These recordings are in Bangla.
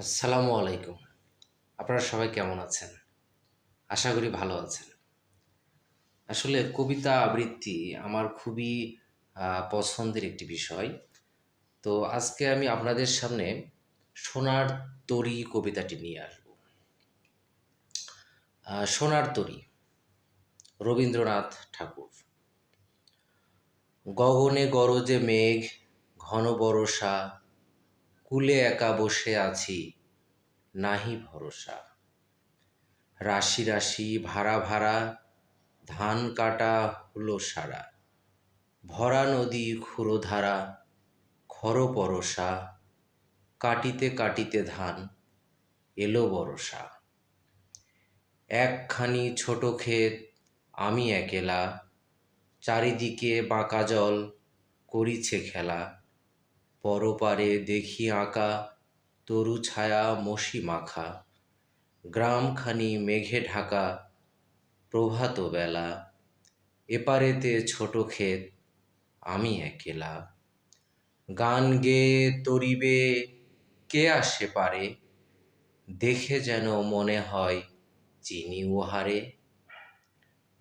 আসসালামু আলাইকুম। আপনারা সবাই কেমন আছেন? আশা করি ভালো আছেন। আসলে কবিতা আবৃত্তি আমার খুবই পছন্দের একটি বিষয়। তো আজকে আমি আপনাদের সামনে সোনার তরী কবিতাটি নিয়ে আসব। সোনার তরী, রবীন্দ্রনাথ ঠাকুর। গগনে গরজে মেঘ, ঘন বরষা, কূলে একা বসে আছি, নাহি ভরসা। রাশি রাশি ভাড়া ভাড়া, ধান কাটা হলো সারা। ভরা নদী ক্ষুরধারা, খর পরশা, কাটিতে কাটিতে ধান এলো বরষা। একখানি ছোট ক্ষেত, আমি একেলা, চারিদিকে বাঁকা জল করিছে খেলা। পরপারে দেখি আঁকা তরু ছায়া মসি মাখা। গ্রামখানি মেঘে ঢাকা, প্রভাত বেলা। এপারেতে ছোট ক্ষেত, আমি একেলা। গান গেয়ে তরিবে কে আসে পারে, দেখে যেন মনে হয় চিনি উহারে।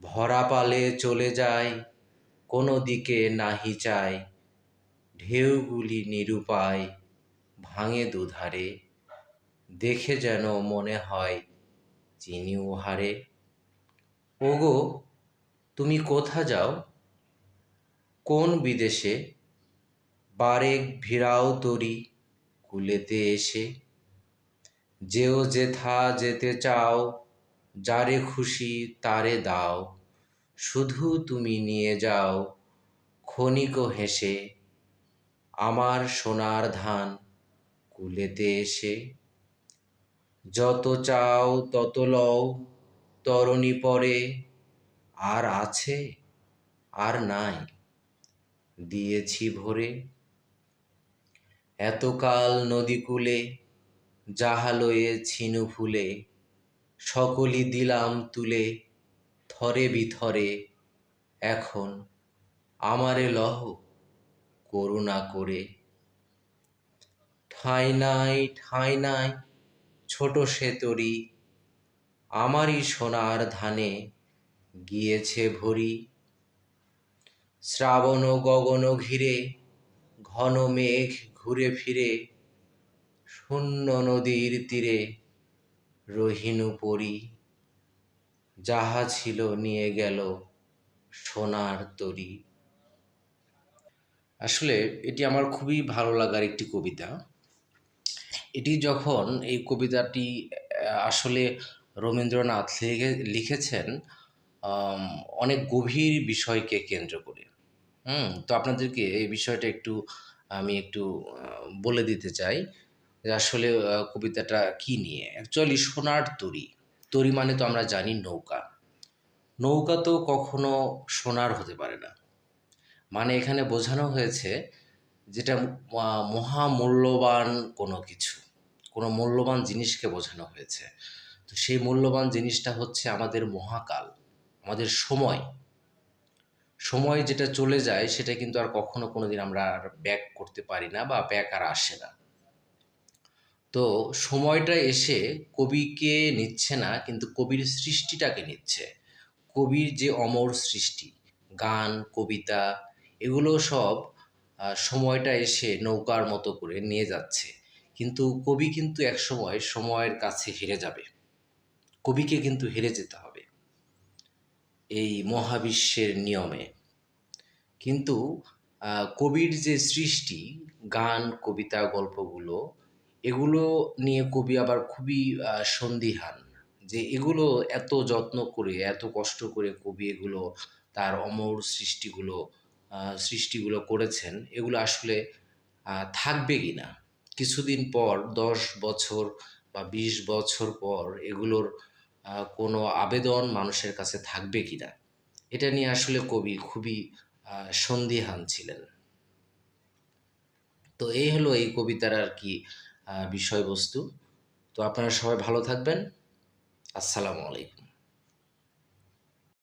ভরা পালে চলে যায়, কোনো দিকে নাহি চায়, ঢেউগুলি নিরুপায় ভাঙে দুধারে। দেখে যেন মনে হয় চিনি উহারে। ওগো, তুমি কোথা যাও, কোন বিদেশে, বারেক ভিড়াও তরি কূলেতে এসে। যেও যেথা যেতে চাও, যারে খুশি তারে দাও, শুধু তুমি নিয়ে যাও ক্ষণিক হেসে আমার সোনার ধান কূলেতে এসে। যত চাও তত লও, তরণী পরে, আর আছে আর নাই, দিয়েছি ভরে। এতকাল নদীকূলে যাহা লয়ে ছিনু ফুলে, সকলই দিলাম তুলে থরে বিথরে। এখন আমারে লহ করুণা করে। ঠাঁই নাই ঠাঁই নাই ছোট সে তরী, আমারই সোনার ধানে গিয়েছে ভরি। শ্রাবণ গগন ঘিরে, ঘন মেঘ ঘুরে ফিরে, শূন্য নদীর তীরে রহিনু পরি। যাহা ছিল নিয়ে গেল সোনার তরী। আসলে এটি আমার খুবই ভালো লাগার একটি কবিতা। এটি যখন এই কবিতাটি আসলে রবীন্দ্রনাথ লিখেছেন আম, অনেক গভীর বিষয়কে কেন্দ্র করে। তো আপনাদেরকে এই বিষয়টা আমি একটু বলে দিতে চাই যে আসলে কবিতাটা কি নিয়ে। অ্যাকচুয়ালি সোনার তরী, তরী মানে তো আমরা জানি নৌকা। নৌকা তো কখনো সোনার হতে পারে না। মানে এখানে বোঝানো হয়েছে যেটা মহামূল্যবান কোনো কিছু, কোনো মূল্যবান জিনিসকে বোঝানো হয়েছে। তো সেই মূল্যবান জিনিসটা হচ্ছে আমাদের মহাকাল, আমাদের সময়। সময় যেটা চলে যায় সেটা কিন্তু আর কখনো কোনোদিন আমরা আর ব্যাক করতে পারি না, বা ব্যাক আর আসে না। তো সময়টা এসে কবিকে নিচ্ছে না, কিন্তু কবির সৃষ্টিটাকে নিচ্ছে। কবির যে অমর সৃষ্টি, গান, কবিতা, এগুলো সব সময়টা এসে নৌকার মতো করে নিয়ে যাচ্ছে। কিন্তু কবি কিন্তু একসময় সময়ের কাছে হেরে যাবে। কবিকে কিন্তু হেরে যেতে হবে এই মহাবিশ্বের নিয়মে। কিন্তু কবির যে সৃষ্টি, গান, কবিতা, গল্পগুলো, এগুলো নিয়ে কবি আবার খুবই সন্দিহান যে এগুলো এত যত্ন করে, এত কষ্ট করে কবি এগুলো তার অমর সৃষ্টিগুলো করেছেন, এগুলো আসলে থাকবে কি না কিছুদিন পর, 10 বছর বা 20 বছর পর এগুলোর কোনো আবেদন মানুষের কাছে থাকবে কি না, এটা নিয়ে আসলে কবি খুবই সন্দিহান ছিলেন। তো এই হলো এই কবিতার আর কি বিষয়বস্তু। তো আপনারা সবাই ভালো থাকবেন। আসসালামু আলাইকুম।